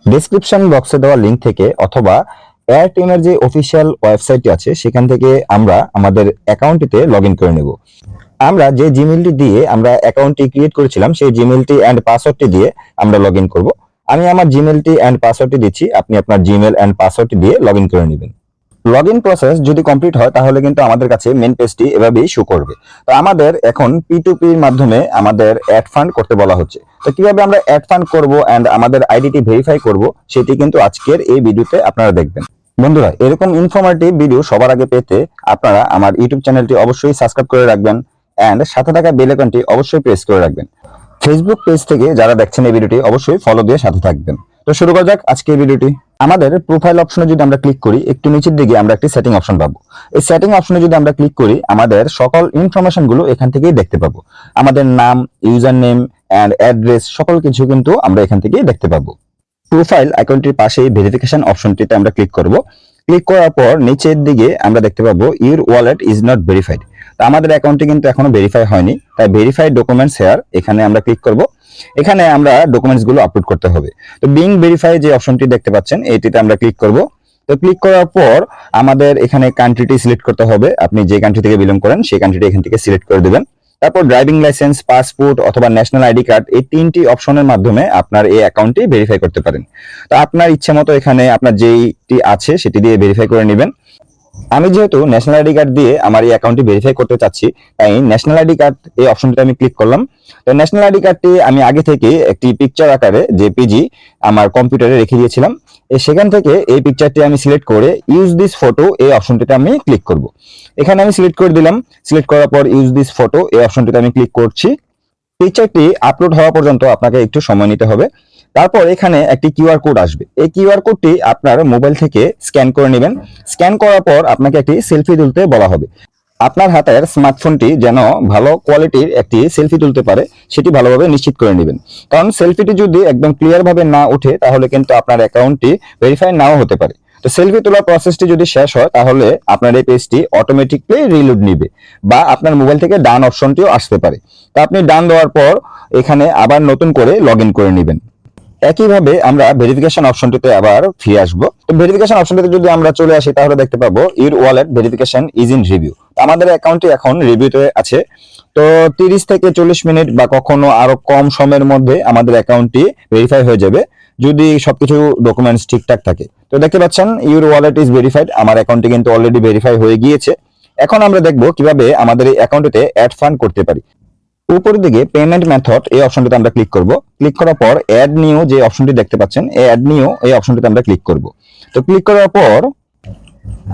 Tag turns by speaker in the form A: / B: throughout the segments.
A: Description বক্সে দেওয়া link থেকে অথবা এয়ারটেলের যে অফিসিয়াল ওয়েবসাইটটি আছে সেখান থেকে আমরা আমাদের অ্যাকাউন্টটিতে লগ ইন করে নেব। আমরা যে জিমেইলটি দিয়ে আমরা অ্যাকাউন্টটি ক্রিয়েট করেছিলাম সেই জিমেইলটি অ্যান্ড পাসওয়ার্ডটি দিয়ে আমরা লগ ইন করবো। আমি আমার জিমেইলটি অ্যান্ড পাসওয়ার্ডটি দিচ্ছি, আপনি আপনার জিমেইল অ্যান্ড পাসওয়ার্ডটি দিয়ে লগ ইন করে নেবেন। লগ ইন প্রসেস যদি কমপ্লিট হয় তাহলে কিন্তু আমাদের কাছে মেন পেজটি এভাবেই শো করবে। তো আমাদের এখন P2P-র মাধ্যমে আমাদের অ্যাড ফান্ড করতে বলা হচ্ছে। তো কিভাবে আমরা অ্যাড ফান্ড করব এন্ড আমাদের আইডিটি ভেরিফাই করব সেটি কিন্তু আজকের এই ভিডিওতে আপনারা দেখবেন। বন্ধুরা, এরকম ইনফরমেটিভ ভিডিও সবার আগে পেতে আপনারা আমার ইউটিউব চ্যানেলটি অবশ্যই সাবস্ক্রাইব করে রাখবেন এন্ড সাথে থাকা বেল আইকনটি অবশ্যই প্রেস করে রাখবেন। ফেসবুক পেজ থেকে যারা দেখছেন এই ভিডিওটি অবশ্যই ফলো দিয়ে সাথে থাকবেন। তো শুরু করা যাক আজকের ভিডিওটি। আমাদের প্রোফাইল অপশনে যদি আমরা ক্লিক করি, একটু নিচের দিকে আমরা একটি সেটিং অপশন পাবো। এই সেটিং অপশনে যদি আমরা ক্লিক করি, আমাদের সকল ইনফরমেশন গুলো এখান থেকেই দেখতে পাবো। আমাদের নাম, ইউজার নেম এন্ড অ্যাড্রেস সকল কিছু কিন্তু আমরা এখান থেকেই দেখতে পাবো। প্রোফাইল আইকনটির পাশেই ভেরিফিকেশন অপশনটিতে আমরা ক্লিক করব। ক্লিক করার পর নিচের দিকে আমরা দেখতে পাবো your wallet is not verified. তো আমাদের অ্যাকাউন্টটি কিন্তু এখনো ভেরিফাই হয়নি, তাই ভেরিফাইড ডকুমেন্টস হেয়ার এখানে আমরা ক্লিক করব। এখানে আমরা ডকুমেন্টস গুলো আপলোড করতে হবে। তো বিং ভেরিফাই যে অপশনটি দেখতে পাচ্ছেন এটিতে আমরা ক্লিক করব। তো ক্লিক করার পর আমাদের এখানে কান্ট্রিটি সিলেক্ট করতে হবে। আপনি যে কান্ট্রি থেকে বিলং করেন সেই কান্ট্রিটি এখান থেকে সিলেক্ট করে দিবেন। তারপর ড্রাইভিং লাইসেন্স, পাসপোর্ট অথবা ন্যাশনাল আইডি কার্ড, এই তিনটি অপশনের মাধ্যমে আপনার এই অ্যাকাউন্টটি ভেরিফাই করতে পারেন। তো আপনার ইচ্ছে মতো এখানে আপনার যেইটি আছে সেটি দিয়ে ভেরিফাই করে নেবেন। আমি যেহেতু ন্যাশনাল আইডি কার্ড দিয়ে আমার এই অ্যাকাউন্টটি ভেরিফাই করতে চাচ্ছি, তাই ন্যাশনাল আইডি কার্ড এই অপশনটিতে আমি ক্লিক করলাম। তো ন্যাশনাল আইডি কার্ডটি আমি আগে থেকে একটি পিকচার আকারে জেপিজি আমার কম্পিউটারে রেখে দিয়েছিলাম। সেখান থেকে এই পিকচারটি আমি সিলেক্ট করে ইউজ দিস ফটো এই অপশনটিতে আমি ক্লিক করব। এখানে আমি সিলেক্ট করে দিলাম। সিলেক্ট করার পর ইউজ দিস ফটো এই অপশনটিতে আমি ক্লিক করছি। পিকচারটি আপলোড হওয়া পর্যন্ত আপনাকে একটু সময় নিতে হবে। তারপর এখানে একটি কিউআর কোড আসবে। এই কিউআর কোডটি আপনার মোবাইল থেকে স্ক্যান করে নেবেন। স্ক্যান করার পর আপনাকে একটি সেলফি তুলতে বলা হবে। আপনার হাতের স্মার্টফোনটি যেন ভালো কোয়ালিটির একটি সেলফি তুলতে পারে সেটি ভালোভাবে নিশ্চিত করে নেবেন, কারণ সেলফিটি যদি একদম ক্লিয়ার ভাবে না ওঠে তাহলে কিন্তু আপনার অ্যাকাউন্টটি ভেরিফাই নাও হতে পারে। তো সেলফি তোলার প্রসেসটি যদি শেষ হয় তাহলে আপনার এই পেজটি অটোমেটিকলি রিলোড নিবে বা আপনার মোবাইল থেকে ডান অপশনটিও আসতে পারে। তো আপনি ডান দেওয়ার পর এখানে আবার নতুন করে লগ ইন করে নেবেন। একইভাবে আমরা ভেরিফিকেশন অপশনটিতে আবার ফিরে আসবো। তো ভেরিফিকেশন অপশনটিতে যদি আমরা চলে আসি তাহলে দেখতে পাবো your wallet verification is in review. আমাদের অ্যাকাউন্টটি এখন রিভিউতে আছে। তো 30 থেকে 40 মিনিট বা কখনো আরো কম সময়ের মধ্যে আমাদের অ্যাকাউন্টটি ভেরিফাই হয়ে যাবে যদি সবকিছু ডকুমেন্টস ঠিকঠাক থাকে। তো দেখতে পাচ্ছেন ইউর ওয়ালেট ইজ ভেরিফাইড, আমার অ্যাকাউন্টটি কিন্তু অলরেডি ভেরিফাই হয়ে গিয়েছে। এখন আমরা দেখবো কিভাবে আমাদের এই অ্যাকাউন্টে অ্যাড ফান্ড করতে পারি। উপরের দিকে পেমেন্ট মেথড এই অপশনটিতে আমরা ক্লিক করব। ক্লিক করার পর অ্যাড নিউ যে অপশনটি দেখতে পাচ্ছেন এই অ্যাড নিউ এই অপশনটিতে আমরা ক্লিক করব। তো ক্লিক করার পর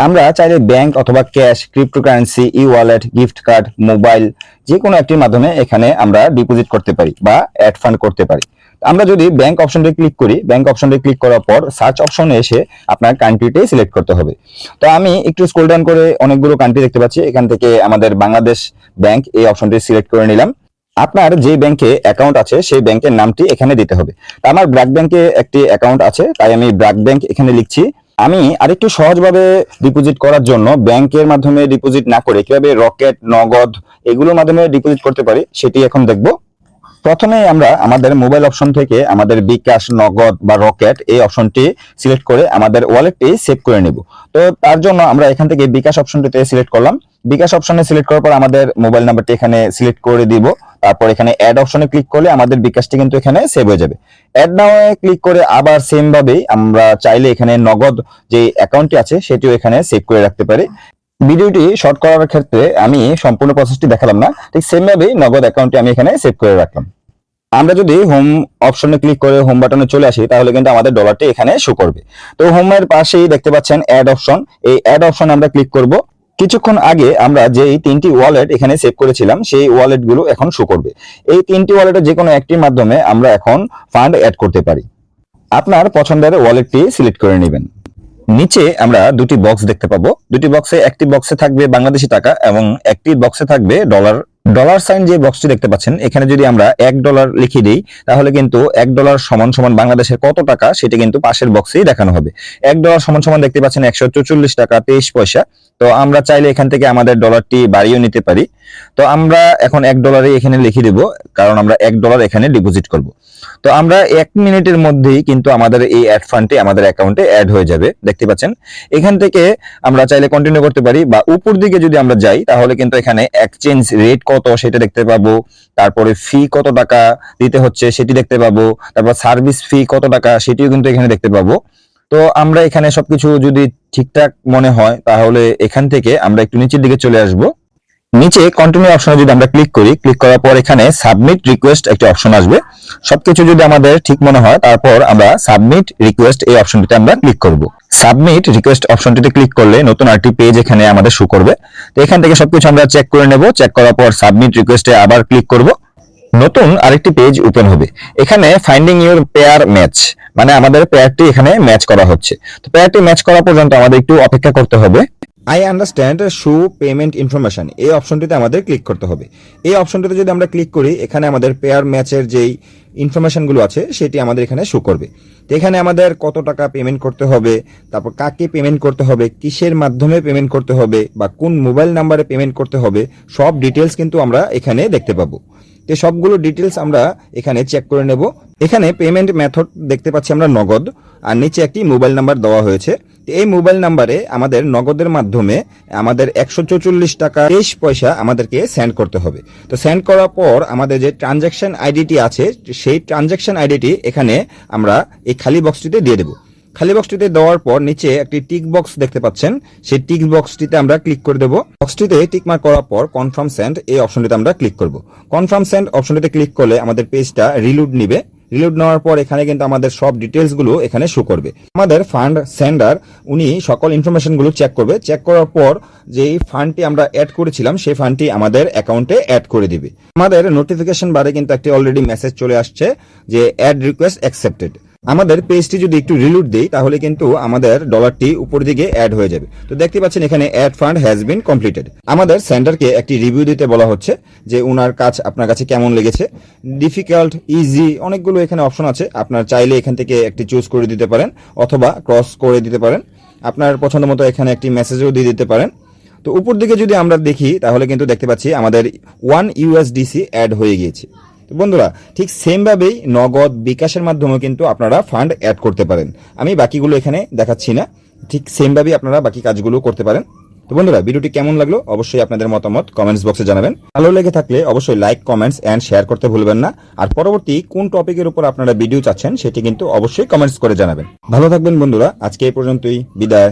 A: আমরা চাইলে ব্যাংক অথবা ক্যাশ, ক্রিপ্টোকারেন্সি, ই ওয়ালেট, গিফট কার্ড, মোবাইল যে কোনো একটির মাধ্যমে এখানে আমরা ডিপোজিট করতে পারি বা অ্যাড ফান্ড করতে পারি। আমরা যদি ব্যাংক অপশনটি ক্লিক করি, ব্যাংক অপশনটি ক্লিক করার পর সার্চ অপশনে এসে আপনার কান্ট্রিটাই সিলেক্ট করতে হবে। তো আমি একটু স্ক্রল ডাউন করে অনেকগুলো কান্ট্রি দেখতে পাচ্ছি, এখান থেকে আমাদের বাংলাদেশ ব্যাংক এই অপশনটি সিলেক্ট করে নিলাম। আপনার যে ব্যাংকে অ্যাকাউন্ট আছে সেই ব্যাংকের নামটি এখানে দিতে হবে। আমার ব্র্যাক ব্যাংকে একটি অ্যাকাউন্ট আছে, তাই আমি ব্র্যাক ব্যাংক এখানে লিখছি। আমি আরেকটু সহজভাবে ডিপোজিট করার জন্য ব্যাংকের মাধ্যমে ডিপোজিট না করে কিভাবে রকেট, নগদ এগুলোর মাধ্যমে ডিপোজিট করতে পারি সেটি এখন দেখব। প্রথমে আমরা আমাদের মোবাইল অপশন থেকে আমাদের বিকাশ, নগদ বা রকেট এই অপশনটি সিলেক্ট করে আমাদের ওয়ালেটটি সেভ করে নেব। তো তার জন্য আমরা এখান থেকে বিকাশ অপশনটিতে সিলেক্ট করলাম। বিকাশ অপশনে সিলেক্ট করার পর আমাদের মোবাইল নাম্বারটি এখানে সিলেক্ট করে দিব। তারপর এখানে অ্যাড অপশনে ক্লিক করলে আমাদের বিকাশটি কিন্তু এখানে সেভ হয়ে যাবে। অ্যাড নাও এ ক্লিক করে আবার সেম ভাবেই আমরা চাইলে এখানে নগদ যে অ্যাকাউন্টটি আছে সেটিও এখানে সেভ করে রাখতে পারি। ভিডিওটি শর্ট করার ক্ষেত্রে আমি সম্পূর্ণ প্রসেসটি দেখালাম না, ঠিক সেম ভাবেই নগদ অ্যাকাউন্টটি আমি এখানে সেভ করে রাখলাম। আমরা যদি হোম অপশনে ক্লিক করে হোম বাটনে চলে আসি তাহলে কিন্তু আমাদের ডলারটি এখানে শো করবে। তো হোমের পাশেই দেখতে পাচ্ছেন অ্যাড অপশন, এই অ্যাড অপশনে আমরা ক্লিক করব। কিছুক্ষণ আগে আমরা যেই তিনটি ওয়ালেট এখানে সেভ করেছিলাম সেই ওয়ালেট গুলো এখন শো করবে। এই তিনটি ওয়ালেটের যে কোনো একটির মাধ্যমে আমরা এখন ফান্ড অ্যাড করতে পারি। আপনার পছন্দের ওয়ালেটটি সিলেক্ট করে নেবেন। নিচে আমরা দুটি বক্স দেখতে পাবো। দুটি বক্সে একটি বক্সে থাকবে বাংলাদেশি টাকা এবং একটি বক্সে থাকবে ডলার। ডলার সাইন যে বক্সটি দেখতে পাচ্ছেন এখানে যদি আমরা $1 লিখে দিই তাহলে কিন্তু $1 সমান সমান বাংলাদেশের কত টাকা সেটা কিন্তু পাশের বক্সেই দেখানো হবে। $1 সমান সমান দেখতে পাচ্ছেন 144 টাকা 23 পয়সা। তো আমরা চাইলে এখান থেকে আমাদের ডলারটি বাড়িয়ে নিতে পারি। তো আমরা এখন $1 এখানে লিখে দেব, কারণ আমরা $1 এখানে ডিপোজিট করব। তো আমরা 1 মিনিটের মধ্যেই কিন্তু আমাদের এই অ্যাড ফান্ডটি আমাদের অ্যাকাউন্টে অ্যাড হয়ে যাবে। দেখতে পাচ্ছেন এখান থেকে আমরা চাইলে কন্টিনিউ করতে পারি, বা উপর দিকে যদি আমরা যাই তাহলে কিন্তু এখানে এক্সচেঞ্জ রেট কত সেটা দেখতে পাবো, তারপরে ফি কত টাকা দিতে হচ্ছে সেটি দেখতে পাবো, তারপর সার্ভিস ফি কত টাকা সেটিও কিন্তু এখানে দেখতে পাবো। তো আমরা এখানে সবকিছু যদি ঠিকঠাক মনে হয় তাহলে এখান থেকে আমরা একটু নিচের দিকে চলে আসব। নিচে কন্টিনিউ অপশনে যদি আমরা ক্লিক করি, ক্লিক করার পর এখানে সাবমিট রিকোয়েস্ট একটি অপশন আসবে। সবকিছু যদি আমাদের ঠিক মনে হয় তারপর আমরা সাবমিট রিকোয়েস্ট এই অপশনটিতে আমরা ক্লিক করব। সাবমিট রিকোয়েস্ট অপশনটিতে ক্লিক করলে নতুন আরেকটি পেজ এখানে আমাদের শো করবে। তো এখান থেকে সবকিছু আমরা চেক করে নেব, চেক করার পর সাবমিট রিকোয়েস্টে আবার ক্লিক করব। নতুন আরেকটি পেজ ওপেন হবে। এখানে ফাইন্ডিং ইউর পেয়ার ম্যাচ, মানে আমাদের পেয়ারটি এখানে ম্যাচ করা হচ্ছে। তো পেয়ারটি ম্যাচ করা পর্যন্ত আমাদের একটু অপেক্ষা করতে হবে। I understand show payment information এই অপশনটিতে আমাদের ক্লিক করতে হবে। এই অপশনটিতে যদি আমরা ক্লিক করি এখানে আমাদের পেয়ার ম্যাচের যেই ইনফরমেশনগুলো আছে সেটি আমাদের এখানে শো করবে। তো এখানে আমাদের কত টাকা পেমেন্ট করতে হবে, তারপর কাকে পেমেন্ট করতে হবে, কিসের মাধ্যমে পেমেন্ট করতে হবে, বা কোন মোবাইল নাম্বারে পেমেন্ট করতে হবে, সব ডিটেলস কিন্তু আমরা এখানে দেখতে পাবো। তো সবগুলো ডিটেলস আমরা এখানে চেক করে নেব। এখানে পেমেন্ট মেথড দেখতে পাচ্ছি আমরা নগদ, আর নিচে একটি মোবাইল নাম্বার দেওয়া হয়েছে। এই মোবাইল নাম্বারে আমাদের নগদের মাধ্যমে আমাদের 144 টাকা 23 পয়সা আমাদেরকে সেন্ড করতে হবে। তো সেন্ড করার পর আমাদের যে ট্রানজ্যাকশন আইডিটি আছে সেই ট্রানজ্যাকশন আইডিটি এখানে আমরা এই খালি বক্সটিতে দিয়ে দেব। খালি বক্সটিতে দেওয়ার পর নিচে একটি টিক বক্স দেখতে পাচ্ছেন, সেই টিক বক্সটিতে আমরা ক্লিক করে দেব। বক্সটিতে টিক মার্ক করার পর কনফার্ম সেন্ড এই অপশনটিতে আমরা ক্লিক করব। কনফার্ম সেন্ড অপশনটিতে ক্লিক করলে আমাদের পেজটা রিলোড নিবে। রিলোড নেওয়ার পর এখানে কিন্তু আমাদের সব ডিটেলস গুলো এখানে শো করবে। আমাদের ফান্ড সেন্ডার উনি সকল ইনফরমেশন গুলো চেক করবে। চেক করার পর যে ফান্ডটি আমরা অ্যাড করেছিলাম সেই ফান্ডটি আমাদের অ্যাকাউন্টে অ্যাড করে দিবে। আমাদের নোটিফিকেশন বারে কিন্তু একটি অলরেডি মেসেজ চলে আসছে যে অ্যাড রিকোয়েস্ট অ্যাকসেপ্টেড। আমাদের পেজটি যদি একটু রিলোড দেই তাহলে কিন্তু আমাদের ডলারটি উপর দিকে অ্যাড হয়ে যাবে। তো দেখতে পাচ্ছেন এখানে add fund has been completed. আমাদের সেন্ডারকে একটি রিভিউ দিতে বলা হচ্ছে যে উনার কাজ আপনার কাছে কেমন লেগেছে। ডিফিকাল্ট, ইজি অনেকগুলো এখানে অপশন আছে, আপনার চাইলে এখান থেকে একটি চুজ করে দিতে পারেন অথবা ক্রস করে দিতে পারেন। আপনার পছন্দ মতো এখানে একটি মেসেজও দিয়ে দিতে পারেন। তো উপর দিকে যদি আমরা দেখি তাহলে কিন্তু দেখতে পাচ্ছি আমাদের 1 USDC অ্যাড হয়ে গিয়েছে। বন্ধুরা ঠিক সেম ভাবেই নগদ বিকাশের মাধ্যমেও কিন্তু আপনারা ফান্ড অ্যাড করতে পারেন। আমি বাকিগুলো এখানে দেখাচ্ছি না, ঠিক সেম ভাবেই আপনারা বাকি কাজগুলো করতে পারেন। তো বন্ধুরা ভিডিওটি কেমন লাগলো অবশ্যই আপনাদের মতামত কমেন্টস বক্সে জানাবেন। ভালো লেগে থাকলে অবশ্যই লাইক, কমেন্টস এন্ড শেয়ার করতে ভুলবেন না। আর পরবর্তী কোন টপিকের উপর আপনারা ভিডিও চাচ্ছেন সেটি কিন্তু অবশ্যই কমেন্টস করে জানাবেন। ভালো থাকবেন বন্ধুরা, আজকে এই পর্যন্তই, বিদায়।